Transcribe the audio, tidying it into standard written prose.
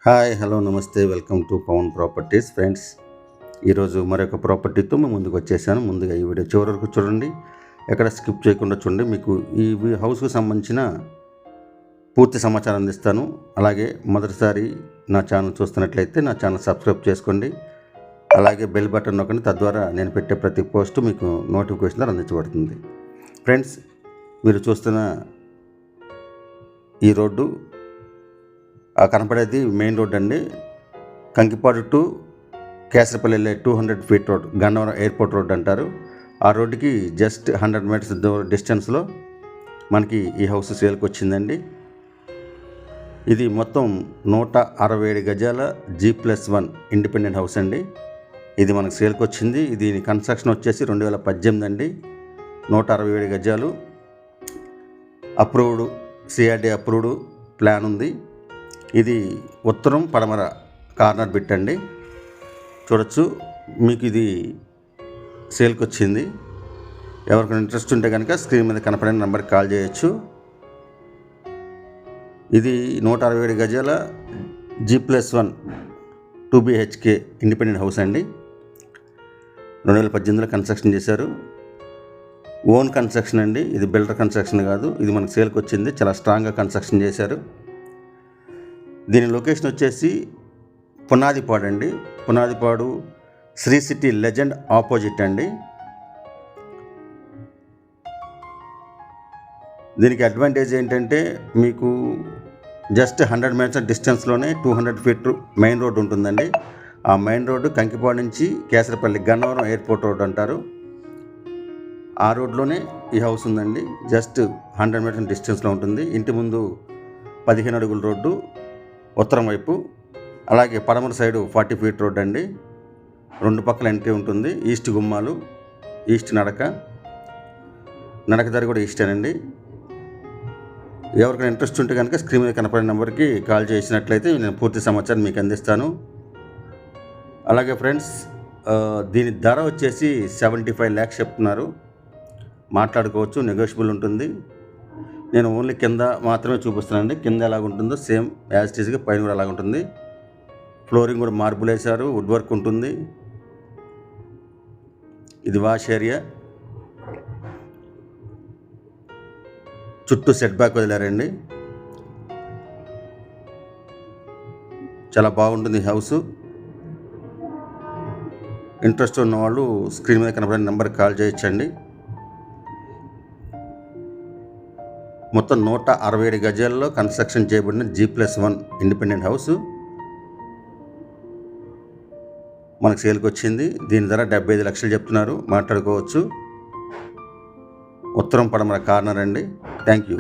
Hi hello నమస్తే welcome to Pavan properties friends. ఈరోజు మరొక ప్రాపర్టీతో మేము ముందుకు వచ్చేసాను. ముందుగా ఈ వీడియో చివరి వరకు చూడండి, ఎక్కడ స్కిప్ చేయకుండా చూడండి. మీకు ఈ హౌస్కు సంబంధించిన పూర్తి సమాచారం అందిస్తాను. అలాగే మొదటిసారి నా ఛానల్ చూస్తున్నట్లయితే నా ఛానల్ సబ్స్క్రైబ్ చేసుకోండి. అలాగే బెల్ బటన్ నొక్కండి, తద్వారా నేను పెట్టే ప్రతి పోస్ట్ మీకు నోటిఫికేషన్ అందించబడుతుంది. ఫ్రెండ్స్, మీరు చూస్తున్న ఈ రోడ్డు కనపడేది మెయిన్ రోడ్ అండి. కంకిపాడు టు కేసరపల్లి వెళ్ళే 200 feet road, Gannavaram airport road అంటారు. ఆ రోడ్డుకి జస్ట్ 100 మీటర్స్ డిస్టెన్స్లో మనకి ఈ హౌస్ సేల్కి వచ్చిందండి. ఇది మొత్తం 167 గజాల G+1 ఇండిపెండెంట్ హౌస్ అండి. ఇది మనకు సేల్కి వచ్చింది. దీని కన్స్ట్రక్షన్ వచ్చేసి 2018 అండి. 167 గజాలు, అప్రూవ్డ్, CRD అప్రూవ్డ్ ప్లాన్ ఉంది. ఇది ఉత్తరం పడమర కార్నర్ బిట్ అండి. చూడొచ్చు, మీకు ఇది సేల్కి వచ్చింది. ఎవరికైనా ఇంట్రెస్ట్ ఉంటే కనుక స్క్రీన్ మీద కనపడే నెంబర్కి కాల్ చేయొచ్చు. ఇది 167 గజాల G+1 2 BHK ఇండిపెండెంట్ హౌస్ అండి. 2018లో కన్స్ట్రక్షన్ చేశారు. ఓన్ కన్స్ట్రక్షన్ అండి. ఇది బిల్డర్ కన్స్ట్రక్షన్ కాదు. ఇది మనకు సేల్కి వచ్చింది. చాలా స్ట్రాంగ్గా కన్స్ట్రక్షన్ చేశారు. దీని లొకేషన్ వచ్చేసి పునాదిపాడు అండి. Punadipadu Sri city legend opposite అండి. దీనికి అడ్వాంటేజ్ ఏంటంటే మీకు జస్ట్ 100 మీటర్స్ డిస్టెన్స్లోనే 200 ఫీట్ మెయిన్ రోడ్ ఉంటుందండి. ఆ మెయిన్ రోడ్డు కంకిపాడు నుంచి కేసరపల్లి, గన్నవరం ఎయిర్పోర్ట్ రోడ్ అంటారు. ఆ రోడ్లోనే ఈ హౌస్ ఉందండి. జస్ట్ 100 మీటర్స్ డిస్టెన్స్లో ఉంటుంది. ఇంటి ముందు 15 అడుగుల రోడ్డు ఉత్తరం వైపు, అలాగే పడమర సైడు 40 ఫీట్ రోడ్ అండి. రెండు పక్కల ఎంట్రీ ఉంటుంది. ఈస్ట్ గుమ్మాలు, ఈస్ట్ నడక దారి కూడా ఈస్టేనండి. ఎవరికైనా ఇంట్రెస్ట్ ఉంటే కనుక స్క్రీన్ మీద కనపడే నెంబర్కి కాల్ చేసినట్లయితే నేను పూర్తి సమాచారం మీకు అందిస్తాను. అలాగే ఫ్రెండ్స్, దీని ధర వచ్చేసి 75 lakhs చెప్తున్నారు. మాట్లాడుకోవచ్చు, నెగోషియబుల్ ఉంటుంది. నేను ఓన్లీ కింద మాత్రమే చూపిస్తున్నానండి. కింద ఎలాగుంటుందో సేమ్ యాజ్ ఇట్ ఈస్గా పైన కూడా అలాగుంటుంది. ఫ్లోరింగ్ కూడా మార్బుల్ వేశారు, వుడ్ వర్క్ ఉంటుంది. ఇది వాష్ ఏరియా. చుట్టూ సెట్ బ్యాక్ వదిలారండి. చాలా బాగుంటుంది హౌస్. ఇంట్రెస్ట్ ఉన్నవాళ్ళు స్క్రీన్ మీద కనపడే నెంబర్కి కాల్ చేయొచ్చండి. మొత్తం 167 గజాల్లో కన్స్ట్రక్షన్ చేయబడిన G+1 ఇండిపెండెంట్ హౌస్ మనకు సేల్కి వచ్చింది. దీని ధర 75 లక్షలు చెప్తున్నారు. మాట్లాడుకోవచ్చు. ఉత్తరం పడమర కార్నర్ అండి. Thank you.